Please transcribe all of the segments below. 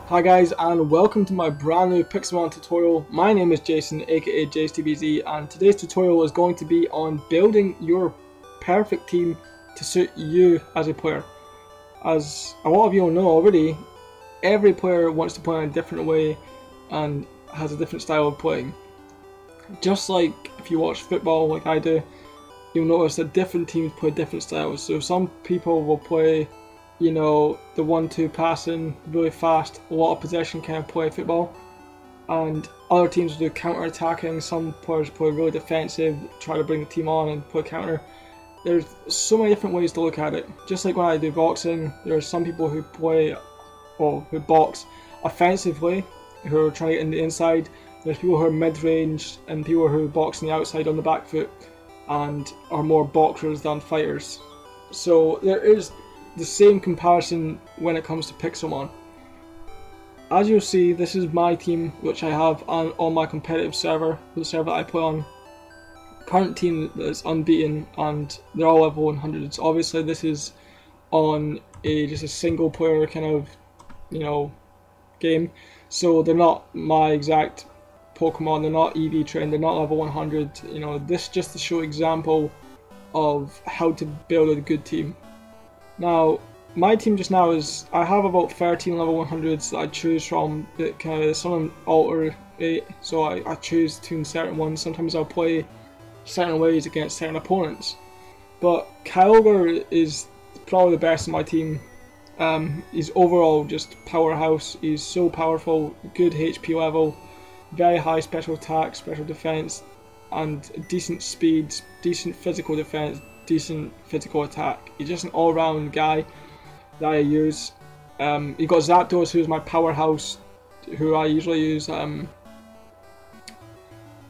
Hi guys, and welcome to my brand new Pixelmon tutorial. My name is Jason, aka JaseDBZ, and today's tutorial is going to be on building your perfect team to suit you as a player. As a lot of you will know already, every player wants to play in a different way and has a different style of playing. Just like if you watch football like I do, you'll notice that different teams play different styles. So some people will play, you know, the 1-2 passing, really fast, a lot of possession kind of play football, and other teams will do counter-attacking. Some players play really defensive, try to bring the team on and play counter. There's so many different ways to look at it. Just like when I do boxing, there are some people who who box offensively, who are trying to get in the inside. There's people who are mid-range and people who box on the outside on the back foot and are more boxers than fighters. So there is the same comparison when it comes to Pixelmon. As you'll see, this is my team which I have on my competitive server, the server that I play on. Current team that's unbeaten and they're all level 100s. Obviously this is on just a single player kind of, you know, game, so they're not my exact Pokemon, they're not EV trained, they're not level 100, you know, this just to show example of how to build a good team. Now, my team just now is, I have about 13 level 100s that I choose from, that kind of, some of them alternate, so I choose between certain ones. Sometimes I'll play certain ways against certain opponents. But Kyogre is probably the best in my team. He's overall just powerhouse, he's so powerful, good HP level, very high special attack, special defense, and decent speed, decent physical defense, decent physical attack. He's just an all-round guy that I use. You got Zapdos, who's my powerhouse, who I usually use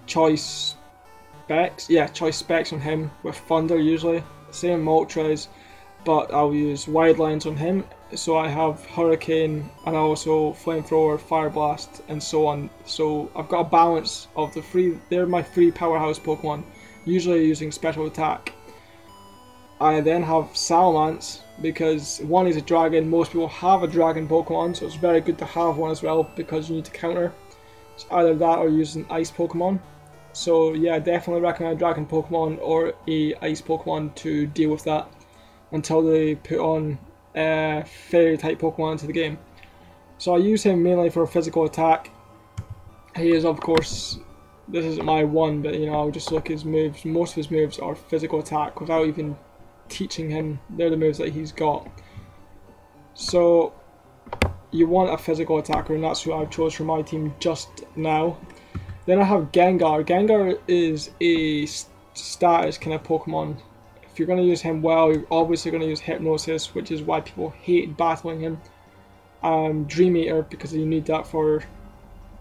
choice specs on him with Thunder usually. Same Moltres, but I'll use Wide Lines on him. So I have Hurricane and also Flamethrower, Fire Blast, and so on. So I've got a balance of the three. They're my three powerhouse Pokemon, usually using special attack. I then have Salamence, because one is a dragon. Most people have a dragon Pokemon, so it's very good to have one as well because you need to counter. It's either that or using ice Pokemon. So yeah, definitely recommend a dragon Pokemon or a ice Pokemon to deal with that until they put on fairy type Pokemon into the game. So I use him mainly for physical attack. He is, of course, this isn't my one, but you know, I'll just look at his moves. Most of his moves are physical attack without even teaching him. They're the moves that he's got. So you want a physical attacker, and that's who I've chose for my team just now. Then I have Gengar. Gengar is a status kind of Pokemon. If you're going to use him well, you're obviously going to use Hypnosis, which is why people hate battling him. Dream Eater, because you need that for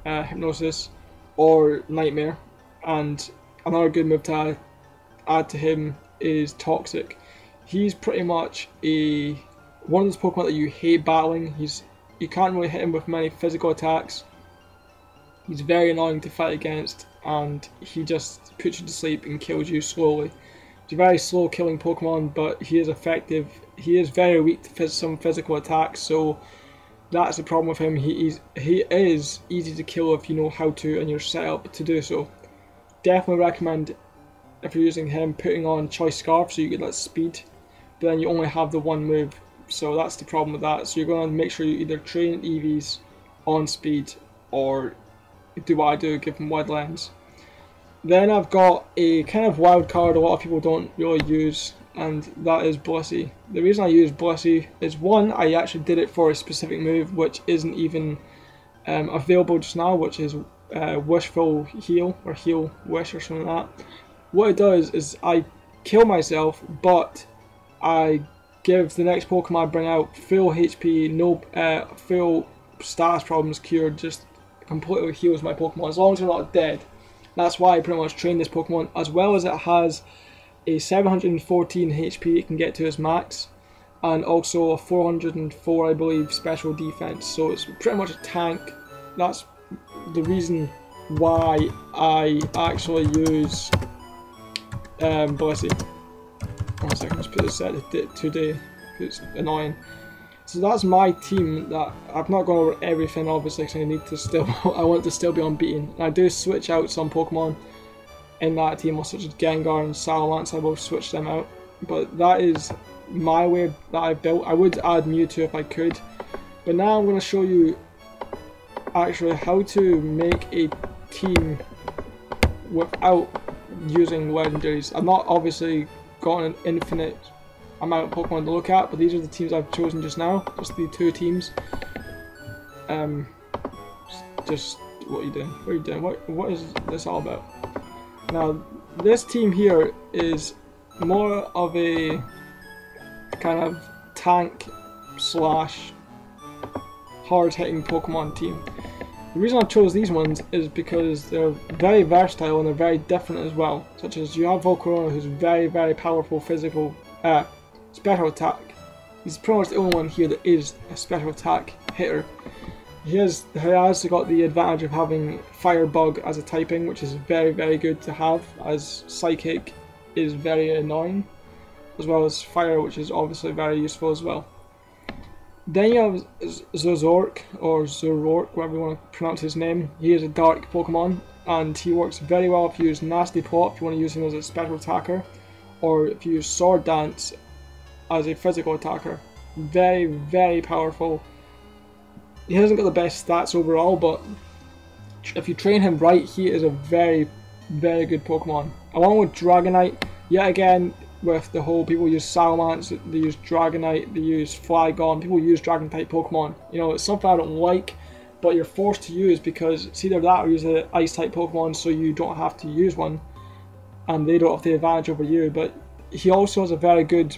Hypnosis, or Nightmare. And another good move to add to him is Toxic. He's pretty much one of those Pokemon that you hate battling. You can't really hit him with many physical attacks. He's very annoying to fight against, and he just puts you to sleep and kills you slowly. He's a very slow killing Pokemon, but he is effective. He is very weak to some physical attacks, so that's the problem with him. He is easy to kill if you know how to and you're set up to do so. Definitely recommend, if you're using him, putting on Choice Scarf so you get that speed, but then you only have the one move, so that's the problem with that. So you're going to make sure you either train EVs on speed or do what I do, give them Wide Lens. Then I've got a kind of wild card a lot of people don't really use, and that is Blissey. The reason I use Blissey is, one, I actually did it for a specific move which isn't even available just now, which is Wishful Heal, or Heal Wish or something like that. What it does is I kill myself, but I give the next Pokemon I bring out full HP, no full status problems cured, just completely heals my Pokemon as long as they're not dead. That's why I pretty much train this Pokemon, as well as it has a 714 HP it can get to its max, and also a 404, I believe, special defense. So it's pretty much a tank. That's the reason why I actually use Blissey. 1 second, let's put this set today, it's annoying. So that's my team. That I've not gone over everything, obviously, because I need to still. I want to still be unbeaten. And I do switch out some Pokemon in that team, such as Gengar and Salamence. I will switch them out, but that is my way that I built. I would add Mewtwo if I could, but now I'm going to show you actually how to make a team without using legendaries. I've not obviously got an infinite amount of Pokemon to look at, but these are the teams I've chosen just now. Just the 2 teams. Just what are you doing? What are you doing? What is this all about? Now, this team here is more of a kind of tank slash hard-hitting Pokemon team. The reason I chose these ones is because they're very versatile and they're very different as well. Such as you have Volcarona, who's very, very powerful physical special attack. He's pretty much the only one here that is a special attack hitter. He has got the advantage of having Firebug as a typing, which is very, very good to have, as Psychic is very annoying, as well as Fire, which is obviously very useful as well. Then you have Zoroark, or Zoroark, whatever you want to pronounce his name. He is a dark Pokemon, and he works very well if you use Nasty Plot, if you want to use him as a special attacker, or if you use Sword Dance as a physical attacker. Very, very powerful. He hasn't got the best stats overall, but if you train him right, he is a very, very good Pokemon. Along with Dragonite, yet again, with the whole people use Salamence, they use Dragonite, they use Flygon, people use Dragon type Pokemon. You know, it's something I don't like, but you're forced to use because it's either that or use an Ice type Pokemon so you don't have to use one, and they don't have the advantage over you. But he also has a very good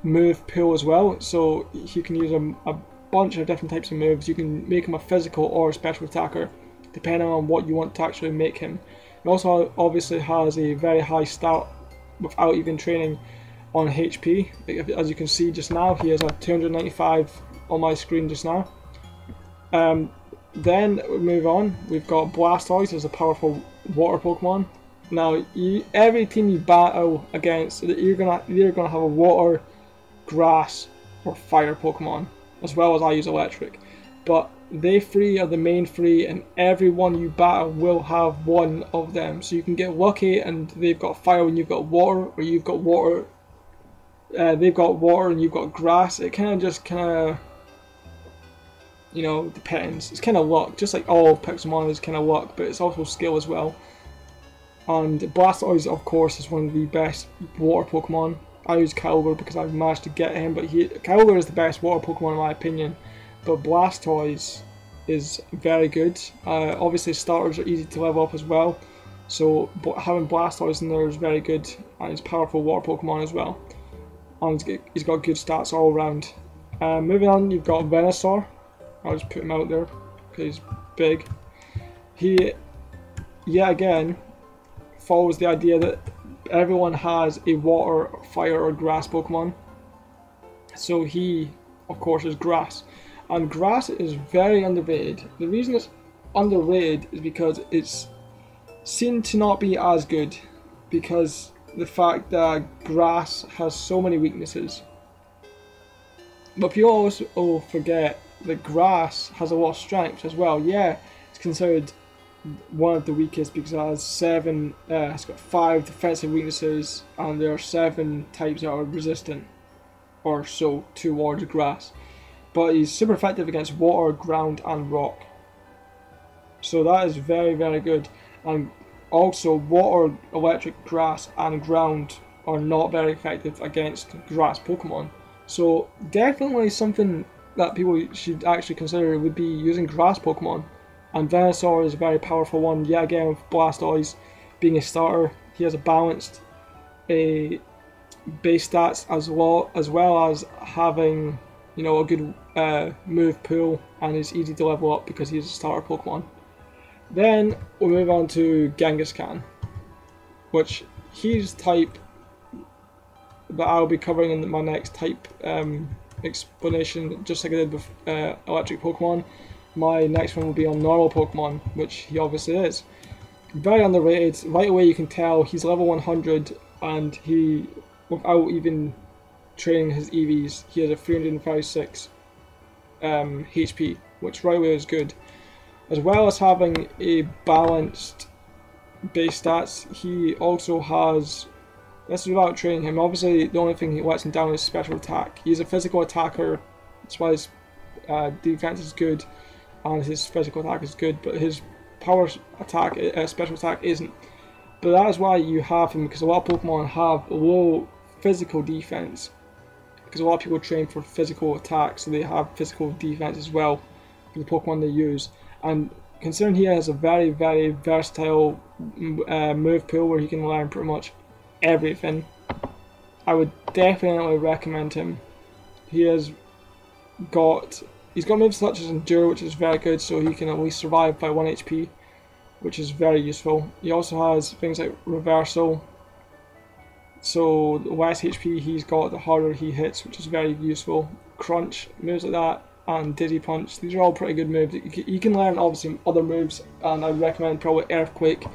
move pool as well, so you can use a bunch of different types of moves. You can make him a physical or a special attacker, depending on what you want to actually make him. He also obviously has a very high stat without even training on HP. As you can see just now, he has a 295 on my screen just now. Then we move on. We've got Blastoise as a powerful water Pokemon. Now, every team you battle against, you're gonna have a water, grass, or fire Pokemon, as well as I use electric. But they 3 are the main 3, and everyone you battle will have one of them. So you can get lucky and they've got fire and you've got water, or you've got water, they've got water and you've got grass. It kind of, you know, depends. It's kind of luck, just like all Pixelmon is kind of luck, but it's also skill as well. And Blastoise, of course, is one of the best water Pokemon. I use Kyogre because I've managed to get him, but Kyogre is the best water Pokemon in my opinion. But Blastoise is very good. Obviously starters are easy to level up as well, so having Blastoise in there is very good, and he's a powerful water Pokemon as well. And he's got good stats all around. Moving on, you've got Venusaur. I'll just put him out there because he's big. He, yet again, follows the idea that everyone has a water, fire, or grass Pokemon. So he, of course, is grass. And grass is very underrated. The reason it's underrated is because it's seen to not be as good, because the fact that grass has so many weaknesses. But people also forget that grass has a lot of strengths as well. Yeah, it's considered one of the weakest because it has it's got 5 defensive weaknesses, and there are 7 types that are resistant or so towards grass. But he's super effective against water, ground, and rock. So that is very, very good. And also, water, electric, grass, and ground are not very effective against grass Pokemon. So definitely something that people should actually consider would be using grass Pokemon. And Venusaur is a very powerful one. Yet again, with Blastoise being a starter, he has a balanced base stats as well as having, you know, a good move pool, and is easy to level up because he's a starter Pokemon. Then we'll move on to Genghis-Khan, which he's type that I'll be covering in my next type explanation, just like I did with electric Pokemon. My next one will be on normal Pokemon, which he obviously is. Very underrated. Right away you can tell he's level 100, and he, without even training his EVs, he has a 356 HP, which right away is good. As well as having a balanced base stats, he also has, this is without training him, obviously the only thing he lets him down is special attack. He's a physical attacker, that's why his defense is good and his physical attack is good, but his power attack, special attack isn't. But that is why you have him, because a lot of Pokemon have low physical defense, because a lot of people train for physical attack, so they have physical defense as well for the Pokemon they use. And considering he has a very, very versatile move pool where he can learn pretty much everything, I would definitely recommend him. He's got moves such as Endure, which is very good, so he can at least survive by 1 HP, which is very useful. He also has things like Reversal, so the less HP he's got, the harder he hits, which is very useful. Crunch, moves like that, and Dizzy Punch, these are all pretty good moves. You can learn obviously other moves, and I recommend probably Earthquake,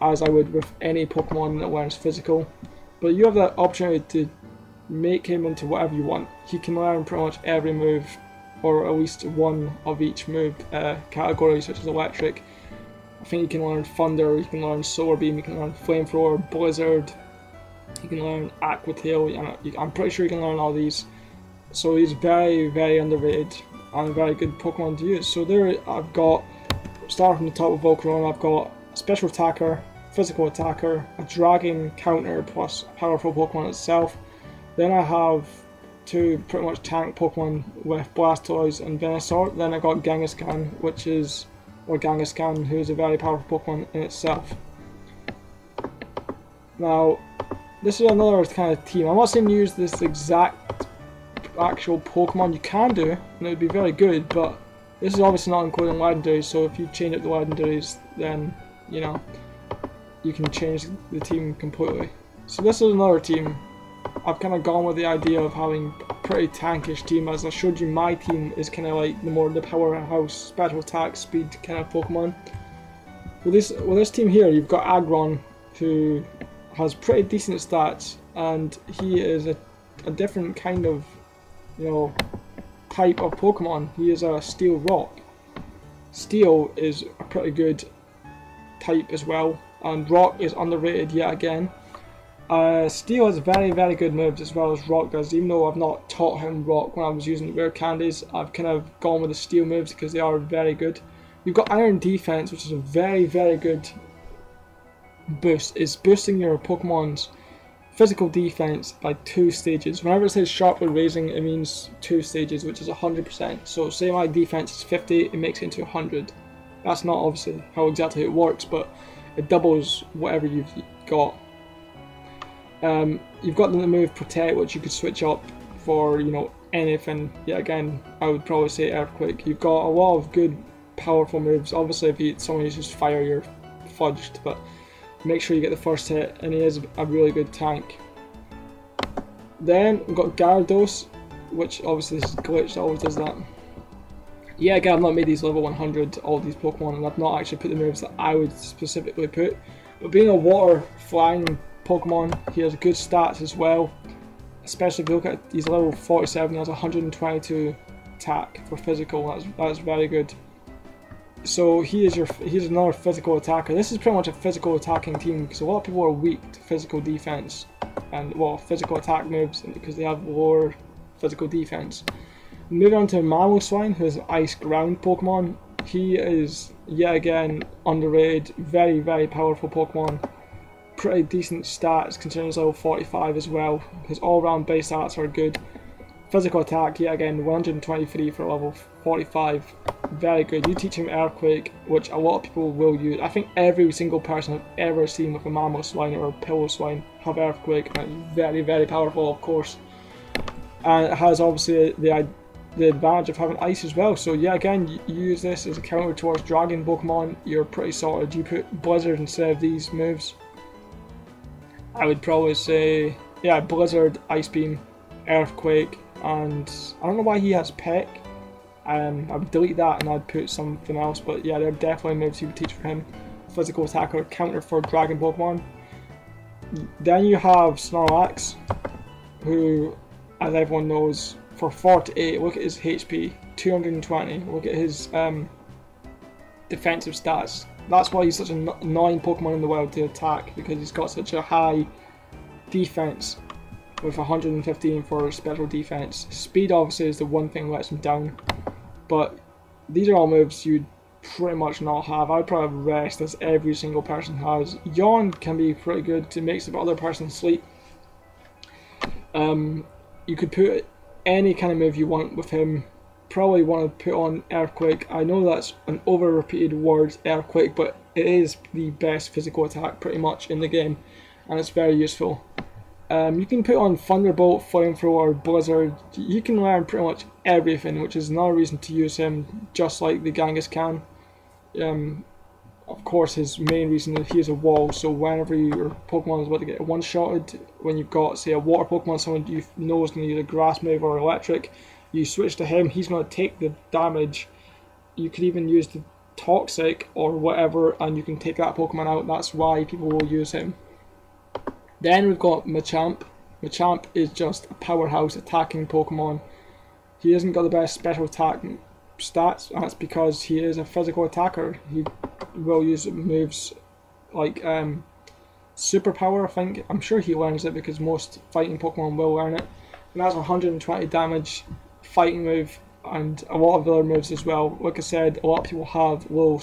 as I would with any Pokemon that learns physical. But you have the opportunity to make him into whatever you want. He can learn pretty much every move, or at least one of each move category, such as Electric. I think you can learn Thunder, you can learn Solar Beam, you can learn Flamethrower, Blizzard, you can learn Aqua Tail, and I'm pretty sure you can learn all these. So he's very, very underrated and a very good Pokemon to use. So there I've got, starting from the top of Volcarona, I've got a Special Attacker, Physical Attacker, a Dragon counter plus a powerful Pokemon itself. Then I have two pretty much tank Pokemon with Blastoise and Venusaur. Then I got Kangaskhan, Kangaskhan, who is a very powerful Pokemon in itself. Now, this is another kind of team. I'm not saying use this exact actual Pokemon. You can do, and it would be very good, but this is obviously not including legendaries, so if you change up the legendaries, then, you know, you can change the team completely. So this is another team. I've kind of gone with the idea of having a pretty tankish team. As I showed you, my team is kind of like the powerhouse, special attack, speed kind of Pokemon. With this team here, you've got Aggron, who has pretty decent stats, and he is a different kind of, you know, type of Pokemon. He is a Steel Rock. Steel is a pretty good type as well, and Rock is underrated yet again. Steel has very, very good moves as well as Rock does. Even though I've not taught him Rock when I was using the rare candies, I've kind of gone with the Steel moves because they are very good. You've got Iron Defense, which is a very, very good boost. It's boosting your Pokemon's physical defense by 2 stages. Whenever it says sharply raising, it means 2 stages, which is 100%. So say my defense is 50, it makes it into 100. That's not obviously how exactly it works, but it doubles whatever you've got. You've got the move Protect, which you could switch up for, you know, anything. Yet again, I would probably say Earthquake. You've got a lot of good, powerful moves. Obviously, if someone uses Fire, you're fudged, but make sure you get the first hit, and he is a really good tank. Then we've got Gyarados, which obviously this is glitched, always does that. Yeah, again, I've not made these level 100, all these Pokemon, and I've not actually put the moves that I would specifically put. But being a water flying Pokemon, he has good stats as well. Especially if you look at, he's level 47, he has 122 attack for physical. That's very good. So he's another physical attacker. This is pretty much a physical attacking team because a lot of people are weak to physical defense and, well, physical attack moves because they have lower physical defense. Moving on to Mamoswine, who is an ice ground Pokemon. He is yet again underrated, very, very powerful Pokemon. Pretty decent stats considering he's level 45 as well. His all-round base stats are good. Physical attack, yet again, 123 for level 45. Very good. You teach him Earthquake, which a lot of people will use. I think every single person I've ever seen with a Mamoswine or a Piloswine have Earthquake, and it's very, very powerful, of course. And it has obviously the advantage of having ice as well. So yeah, again, you use this as a counter towards Dragon Pokemon. You're pretty sorted. You put Blizzard instead of these moves. I would probably say, yeah, Blizzard, Ice Beam, Earthquake, and I don't know why he has Peck. I would delete that and I'd put something else, but yeah, they're definitely moves you would teach for him. Physical attacker, counter for Dragon Pokemon. Then you have Snorlax, who as everyone knows, for 48, look at his HP, 220, look at his defensive stats. That's why he's such an annoying Pokemon in the wild to attack, because he's got such a high defense with 115 for special defense. Speed obviously is the one thing that lets him down, but these are all moves you'd pretty much not have. I'd probably have Rest, as every single person has. Yawn can be pretty good to make the other person sleep. You could put any kind of move you want with him. Probably want to put on Earthquake. I know that's an over repeated word, Earthquake, but it is the best physical attack pretty much in the game, and it's very useful. You can put on Thunderbolt, Flamethrower, Blizzard. You can learn pretty much everything, which is another reason to use him, just like the Kangaskhan. Of course, his main reason is he has a wall, so whenever your Pokemon is about to get one-shotted, when you've got, say, a water Pokemon, someone you know is going to use a grass move or electric, you switch to him, he's going to take the damage. You could even use the Toxic or whatever, and you can take that Pokemon out. That's why people will use him. Then we've got Machamp. Machamp is just a powerhouse attacking Pokemon. He hasn't got the best special attack stats, and that's because he is a physical attacker. He will use moves like Superpower, I think. I'm sure he learns it because most fighting Pokemon will learn it. And that's 120 damage fighting move, and a lot of other moves as well. Like I said, a lot of people have low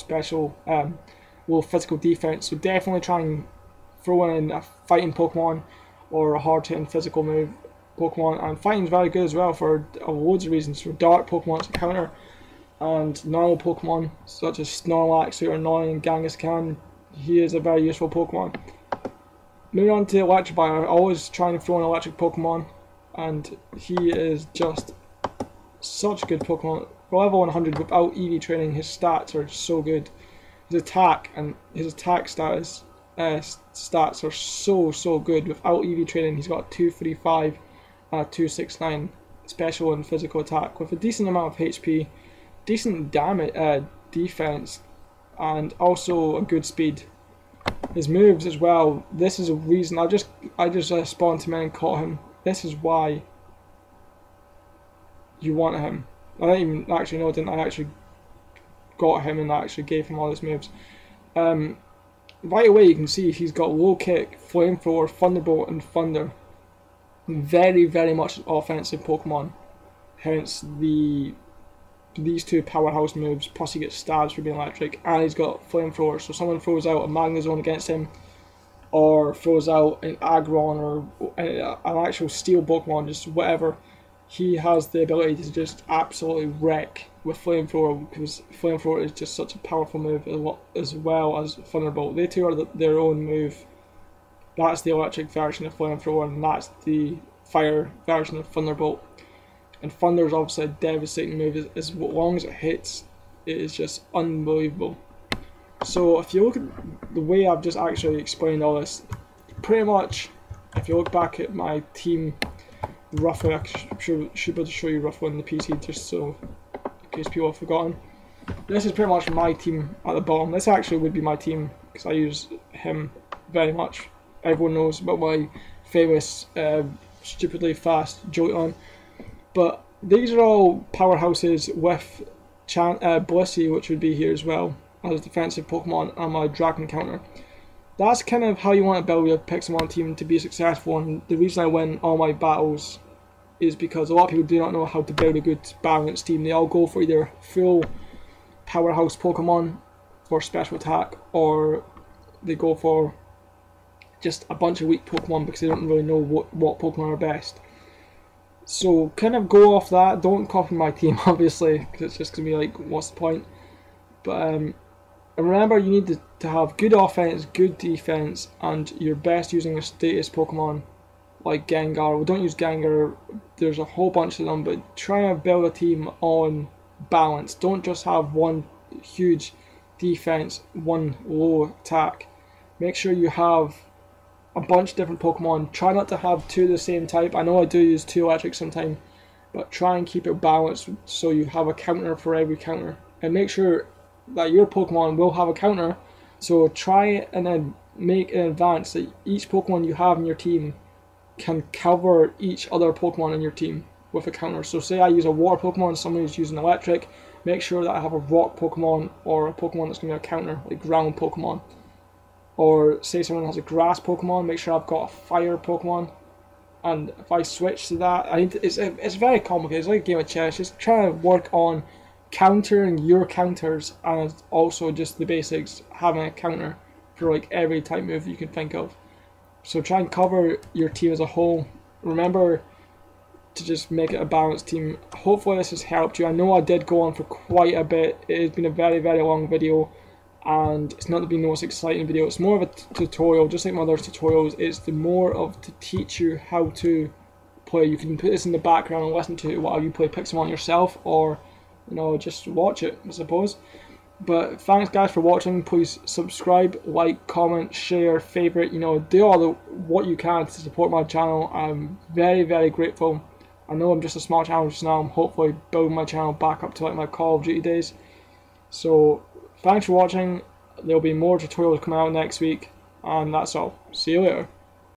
physical defense, so definitely try and throw in a fighting Pokemon or a hard hitting physical move Pokemon. And fighting is very good as well for loads of reasons. For dark Pokemon to counter, and normal Pokemon such as Snorlax, who are annoying, and Kangaskhan, he is a very useful Pokemon. Moving on to Electrify, always trying to throw an electric Pokemon, and he is just such a good Pokemon. For level 100 without EV training, his stats are so good. His attack and his attack stats are so good. Without EV training, he's got 235 and a 269 special and physical attack with a decent amount of HP, decent damage, defense, and also a good speed. His moves as well. This is a reason I just spawned him in and caught him. This is why you want him. I don't even actually know. I actually got him and I actually gave him all his moves. Right away you can see he's got Low Kick, Flamethrower, Thunderbolt, and Thunder. Very much an offensive Pokemon. Hence these two powerhouse moves. Plus he gets stabs for being electric, and he's got Flamethrower. So someone throws out a Magnezone against him, or throws out an Aggron or an actual Steel Pokemon, just whatever, he has the ability to just absolutely wreck with Flamethrower, because Flamethrower is just such a powerful move as well as Thunderbolt. They two are their own move. That's the electric version of Flamethrower, and that's the fire version of Thunderbolt. And Thunder is obviously a devastating move. As long as it hits, it is just unbelievable. So if you look at the way I've just actually explained all this, pretty much, if you look back at my team roughly, I should be able to show you roughly on the PC just so in case people have forgotten. This is pretty much my team at the bottom. This actually would be my team because I use him very much. Everyone knows about my famous stupidly fast Jolteon. But these are all powerhouses with Blissey, which would be here as well as defensive Pokemon, and my Dragon counter. That's kind of how you want to build your Pixelmon team to be successful, and the reason I win all my battles is because a lot of people do not know how to build a good balanced team. They all go for either full powerhouse Pokemon for special attack, or they go for just a bunch of weak Pokemon because they don't really know what Pokemon are best. So kind of go off that. Don't copy my team obviously, because it's just going to be like, what's the point? But and remember, you need to have good offense, good defense, and you're best using a status Pokemon like Gengar. Well, don't use Gengar, there's a whole bunch of them, but try and build a team on balance. Don't just have one huge defense, one low attack. Make sure you have a bunch of different Pokemon. Try not to have two of the same type. I know I do use two electric sometimes, but try and keep it balanced so you have a counter for every counter. And make sure that your Pokemon will have a counter, so try and then make in advance that each Pokemon you have in your team can cover each other Pokemon in your team with a counter. So say I use a water Pokemon, somebody's using electric, make sure that I have a rock Pokemon or a Pokemon that's going to be a counter, like ground Pokemon. Or say someone has a grass Pokemon, make sure I've got a fire Pokemon. And if I switch to that, it's very complicated. It's like a game of chess. Just trying to work on countering your counters, and also just the basics, having a counter for like every type move you can think of. So try and cover your team as a whole. Remember to just make it a balanced team. Hopefully this has helped you. I know I did go on for quite a bit. It has been a very, very long video, and it's not been the most exciting video. It's more of a tutorial, just like my other tutorials. It's the more of to teach you how to play. You can put this in the background and listen to it while you play Pixelmon yourself, or just watch it, I suppose. But thanks guys for watching. Please subscribe, like, comment, share, favorite, do all what you can to support my channel. I'm very, very grateful. I know I'm just a small channel just now. I'm hopefully building my channel back up to like my Call of Duty days. So thanks for watching. There'll be more tutorials coming out next week, and that's all. See you later.